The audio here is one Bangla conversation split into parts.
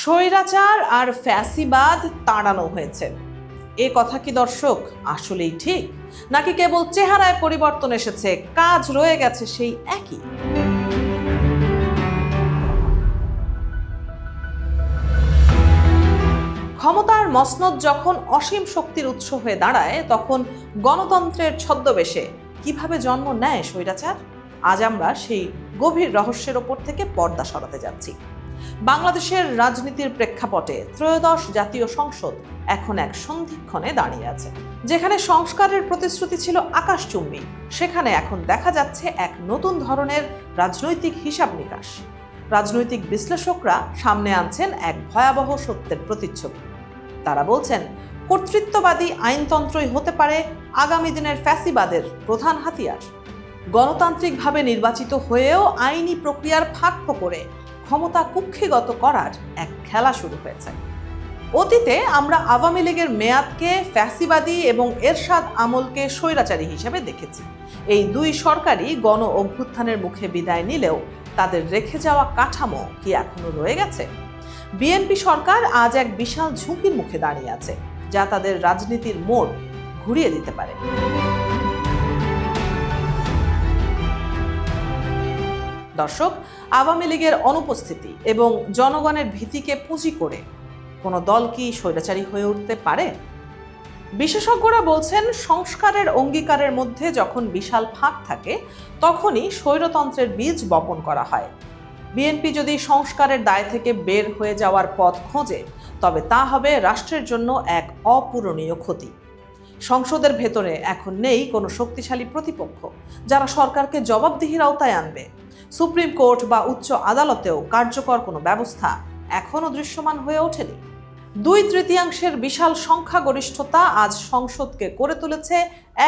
স্বৈরাচার আর ফ্যাসিবাদ তাড়ানো হয়েছে, এ কথা কি দর্শক আসলেই ঠিক, নাকি কেবল চেহারায় পরিবর্তন এসেছে, কাজ রয়ে গেছে সেই একই? ক্ষমতার মসনদ যখন অসীম শক্তির উৎস হয়ে দাঁড়ায়, তখন গণতন্ত্রের ছদ্মবেশে কিভাবে জন্ম নেয় স্বৈরাচার? আজ আমরা সেই গভীর রহস্যের ওপর থেকে পর্দা সরাতে যাচ্ছি। বাংলাদেশের রাজনীতির প্রেক্ষাপটে ত্রয়োদশ জাতীয় সংসদ এখন এক সন্ধিক্ষণে দাঁড়িয়ে আছে। যেখানে সংস্কারের প্রতিশ্রুতি ছিল আকাশচুম্বী, সেখানে এখন দেখা যাচ্ছে এক নতুন ধরনের রাজনৈতিক হিসাব নিকাশ। রাজনৈতিক বিশ্লেষকরা সামনে আনছেন এক ভয়াবহ সত্যের প্রতিচ্ছবি। তারা বলছেন, কর্তৃত্ববাদী আইনতন্ত্রই হতে পারে আগামী দিনের ফ্যাসিবাদের প্রধান হাতিয়ার। গণতান্ত্রিকভাবে নির্বাচিত হয়েও আইনি প্রক্রিয়ার ফাঁক ফোকরে ক্ষমতা কুক্ষিগত করার এক খেলা শুরু হয়েছে। অতীতে আমরা আওয়ামী লীগের মেয়াদকে ফ্যাসিবাদী এবং এরশাদ আমলকে স্বৈরাচারী হিসেবে দেখেছি। এই দুই সরকারই গণ অভ্যুত্থানের মুখে বিদায় নিলেও তাদের রেখে যাওয়া কাঠামো কি এখনো রয়ে গেছে? বিএনপি সরকার আজ এক বিশাল ঝুঁকির মুখে দাঁড়িয়ে আছে, যা তাদের রাজনীতির মোড় ঘুরিয়ে দিতে পারে। দর্শক, আওয়ামী লীগের অনুপস্থিতি এবং জনগণের ভীতিকে পুঁজি করে কোনো দল কি স্বৈরাচারী হয়ে উঠতে পারে? বিশেষজ্ঞরা বলছেন, সংস্কারের অঙ্গীকারের মধ্যে যখন বিশাল ফাঁক থাকে, তখনই স্বৈরতন্ত্রের বীজ বপন করা হয়। বিএনপি যদি সংস্কারের দায় থেকে বের হয়ে যাওয়ার পথ খোঁজে, তবে তা হবে রাষ্ট্রের জন্য এক অপূরণীয় ক্ষতি। সংসদের ভেতরে এখন নেই কোনো শক্তিশালী প্রতিপক্ষ যারা সরকারকে জবাবদিহির আওতায় আনবে। সুপ্রিম কোর্ট বা উচ্চ আদালতেও কার্যকর কোনো ব্যবস্থা এখনও দৃশ্যমান হয়ে ওঠেনি। 2/3 বিশাল সংখ্যাগরিষ্ঠতা আজ সংসদকে করে তুলেছে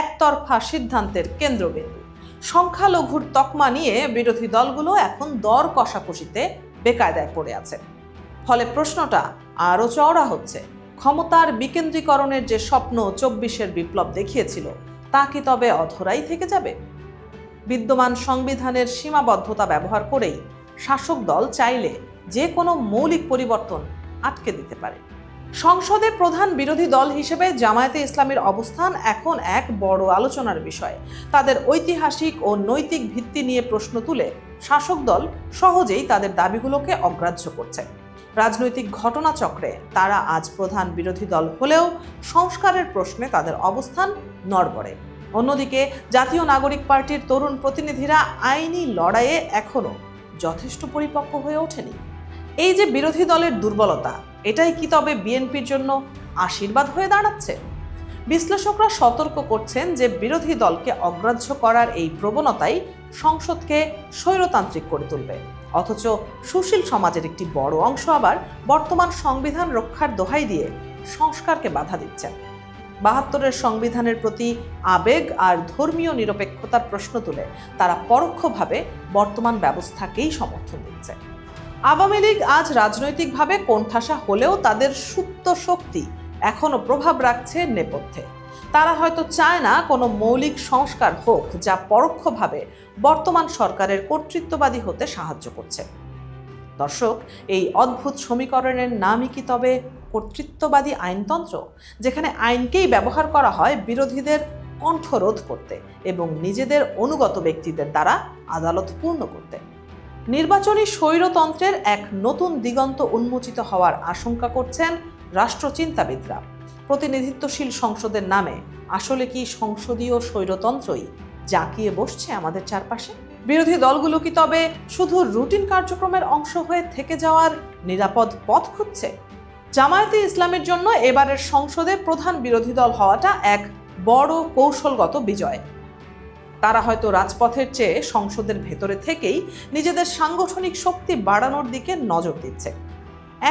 একতরফা সিদ্ধান্তের কেন্দ্রবিন্দু। সংখ্যালঘুর তকমা নিয়ে বিরোধী দলগুলো এখন দর কষাকষিতে বেকায়দায় পড়ে আছে। ফলে প্রশ্নটা আরও চওড়া হচ্ছে, ক্ষমতার বিকেন্দ্রীকরণের যে স্বপ্ন 24-এর বিপ্লব দেখিয়েছিল, তা কি তবে অধরাই থেকে যাবে? বিদ্যমান সংবিধানের সীমাবদ্ধতা ব্যবহার করেই শাসক দল চাইলে যে কোনো মৌলিক পরিবর্তন আটকে দিতে পারে। সংসদে প্রধান বিরোধী দল হিসেবে জামায়াতে ইসলামীর অবস্থান এখন এক বড় আলোচনার বিষয়। তাদের ঐতিহাসিক ও নৈতিক ভিত্তি নিয়ে প্রশ্ন তুলে শাসক দল সহজেই তাদের দাবিগুলোকে অগ্রাহ্য করছে। রাজনৈতিক ঘটনাচক্রে তারা আজ প্রধান বিরোধী দল হলেও সংস্কারের প্রশ্নে তাদের অবস্থান নড়বড়ে। অন্যদিকে জাতীয় নাগরিক পার্টির তরুণ প্রতিনিধিরা আইনি লড়াইয়ে এখনো যথেষ্ট পরিপক্ক হয়ে ওঠেনি। এই যে বিরোধী দলের দুর্বলতা, এটাই কি তবে বিএনপির জন্য আশীর্বাদ হয়ে দাঁড়াচ্ছে? বিশ্লেষকরা সতর্ক করছেন যে বিরোধী দলকে অগ্রাহ্য করার এই প্রবণতাই সংসদকে স্বৈরতান্ত্রিক করে তুলবে। অথচ সুশীল সমাজের একটি বড় অংশ আবার বর্তমান সংবিধান রক্ষার দোহাই দিয়ে সংস্কারকে বাধা দিচ্ছেন। 72-এর সংবিধানের প্রতি আবেগ আর ধর্মীয় নিরপেক্ষতার প্রশ্ন তুলে তারা পরোক্ষভাবে বর্তমান ব্যবস্থাকেই সমর্থন দিচ্ছে। আওয়ামী লীগ আজ রাজনৈতিকভাবে কোণঠাসা হলেও তাদের সুপ্ত শক্তি এখনো প্রভাব রাখছে নেপথ্যে। তারা হয়তো চায় না কোনো মৌলিক সংস্কার হোক যা পরোক্ষভাবে বর্তমান সরকারের কর্তৃত্ববাদী হতে সাহায্য করছে। দর্শক, এই অদ্ভুত সমীকরণের নামই কি তবে কর্তৃত্ববাদী আইনতন্ত্র, যেখানে আইনকেই ব্যবহার করা হয় বিরোধীদের কণ্ঠরোধ করতে এবং নিজেদের অনুগত ব্যক্তিদের দ্বারা আদালত পূর্ণ করতে। নির্বাচনী স্বৈরতন্ত্রের এক নতুন দিগন্ত উন্মোচিত হওয়ার আশঙ্কা করছেন রাষ্ট্রচিন্তাবিদরা। প্রতিনিধিত্বশীল সংসদের নামে আসলে কি সংসদীয় স্বৈরতন্ত্রই জাঁকিয়ে বসছে আমাদের চারপাশে? বিরোধী দলগুলো কি তবে শুধু রুটিন কার্যক্রমের অংশ হয়ে থেকে যাওয়ার নিরাপদ পথ খুঁজছে? জামায়াতে ইসলামের জন্য এবারের সংসদে প্রধান বিরোধী দল হওয়াটা এক বড় কৌশলগত বিজয়। তারা হয়তো রাজপথের চেয়ে সংসদের ভেতরে থেকেই নিজেদের সাংগঠনিক শক্তি বাড়ানোর দিকে নজর দিচ্ছে।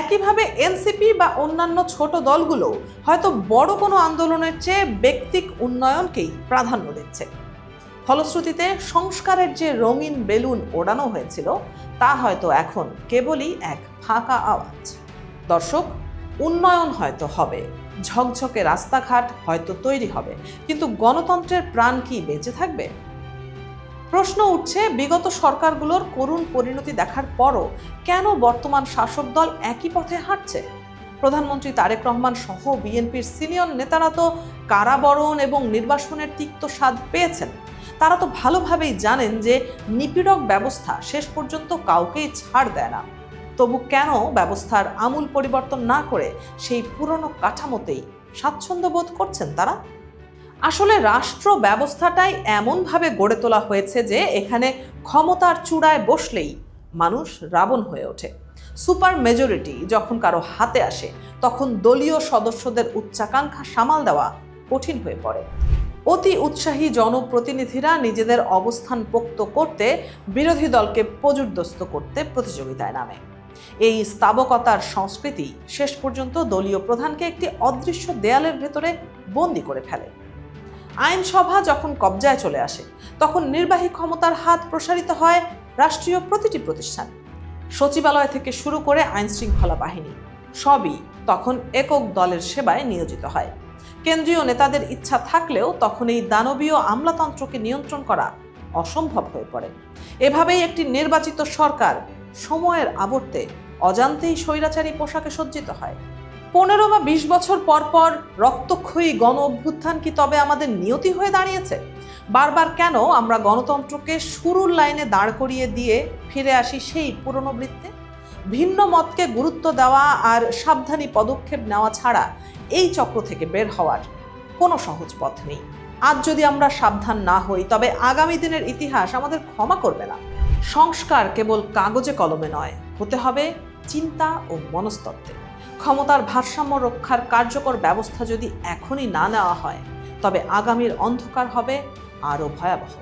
একইভাবে এনসিপি বা অন্যান্য ছোট দলগুলো হয়তো বড় কোনো আন্দোলনের চেয়ে ব্যক্তিক উন্নয়নকেই প্রাধান্য দিচ্ছে। ফলশ্রুতিতে সংস্কারের যে রঙিন বেলুন ওড়ানো হয়েছিল, তা হয়তো এখন কেবলই এক ফাঁকা আওয়াজ। দর্শক, উন্নয়ন হয়তো হবে, ঝকঝকে রাস্তাঘাট হয়তো তৈরি হবে, কিন্তু গণতন্ত্রের প্রাণ কি বেঁচে থাকবে? প্রশ্ন উঠছে, বিগত সরকারগুলোর করুণ পরিণতি দেখার পরও কেন বর্তমান শাসক দল একই পথে হাঁটছে? প্রধানমন্ত্রী তারেক রহমান সহ বিএনপির সিনিয়র নেতারা তো কারাবরণ এবং নির্বাসনের তিক্ত স্বাদ পেয়েছেন। তারা তো ভালোভাবেই জানেন যে নিপীড়ক ব্যবস্থা শেষ পর্যন্ত কাউকেই ছাড় দেয় না। তবু কেন ব্যবস্থার আমূল পরিবর্তন না করে সেই পুরনো কাঠামোতেই স্বাচ্ছন্দ্য বোধ করছেন তারা? আসলে রাষ্ট্র ব্যবস্থাটাই এমনভাবে গড়ে তোলা হয়েছে যে এখানে ক্ষমতার চূড়ায় বসলেই মানুষ রাবণ হয়ে ওঠে। সুপার মেজরিটি যখন কারো হাতে আসে তখন দলীয় সদস্যদের উচ্চাকাঙ্ক্ষা সামাল দেওয়া কঠিন হয়ে পড়ে। অতি উৎসাহী জনপ্রতিনিধিরা নিজেদের অবস্থান পোক্ত করতে বিরোধী দলকে পর্যুদস্ত করতে প্রতিযোগিতায় নামে। এই স্তাবকতার সংস্কৃতি শেষ পর্যন্ত দলীয় প্রধানকে একটি অদৃশ্য দেয়ালের ভেতরে বন্দি করে ফেলে। আইনসভা যখন কবজায় চলে আসে তখন নির্বাহী ক্ষমতার হাত প্রসারিত হয় রাষ্ট্রীয় প্রতিটি প্রতিষ্ঠান। সচিবালয় থেকে শুরু করে আইন শৃঙ্খলা বাহিনী সবই তখন একক দলের সেবায় নিয়োজিত হয়। কেন্দ্রীয় নেতাদের ইচ্ছা থাকলেও তখন এই দানবীয় আমলাতন্ত্রকে নিয়ন্ত্রণ করা অসম্ভব হয়ে পড়ে। এভাবেই একটি নির্বাচিত সরকার সময়ের আবর্তে অজান্তেই স্বৈরাচারী পোশাকে সজ্জিত হয়। 15 বা 20 বছর পর পর রক্তক্ষয়ী গণ অভ্যুত্থান কি তবে আমাদের নিয়তি হয়ে দাঁড়িয়েছে? বারবার কেন আমরা গণতন্ত্রকে শুরুর লাইনে দাঁড় করিয়ে দিয়ে ফিরে আসি সেই পুরনো বৃত্তে? ভিন্ন মতকে গুরুত্ব দেওয়া আর সাবধানী পদক্ষেপ নেওয়া ছাড়া এই চক্র থেকে বের হওয়ার কোনো সহজ পথ নেই। আজ যদি আমরা সাবধান না হই তবে আগামী দিনের ইতিহাস আমাদের ক্ষমা করবে না। সংস্কার কেবল কাগজে কলমে নয়, হতে হবে চিন্তা ও মনস্তত্ত্বে। ক্ষমতার ভারসাম্য রক্ষার কার্যকর ব্যবস্থা যদি এখনই না নেওয়া হয় তবে আগামীর অন্ধকার হবে আরও ভয়াবহ।